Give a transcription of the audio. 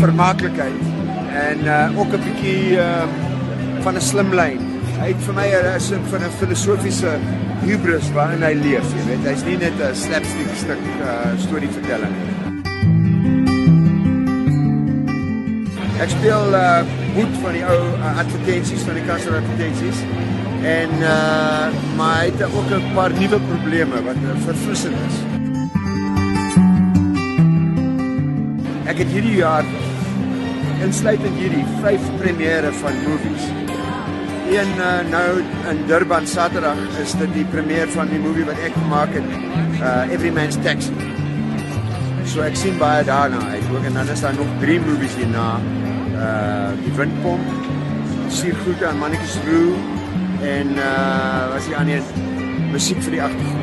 vermaaklikheid en ook 'n bietjie van 'n slimlyn. Hy het vir my 'n sin van 'n filosofiese hubris waarin hy leef, jy weet. Hy's nie net 'n slapstick stuk storieverteller nie. Ek speel Boet van die ou advertensies, van die Kasser advertensies. En maar hy het ook 'n paar nuwe probleme wat verfrissend is. Ek het hierdie jaar, insluitend hierdie, 5 premiere van movies. Een nou in Durban Saterdag is dit die premiere van die movie wat ek gemaak het, Every Man's Taxi. So ek sien baie daarna uit ook, en dan is daar nog 3 movies hierna. Die Windpomp, Siergroete aan Mannetjies Roe en was die ander musiek vir die agtergrond.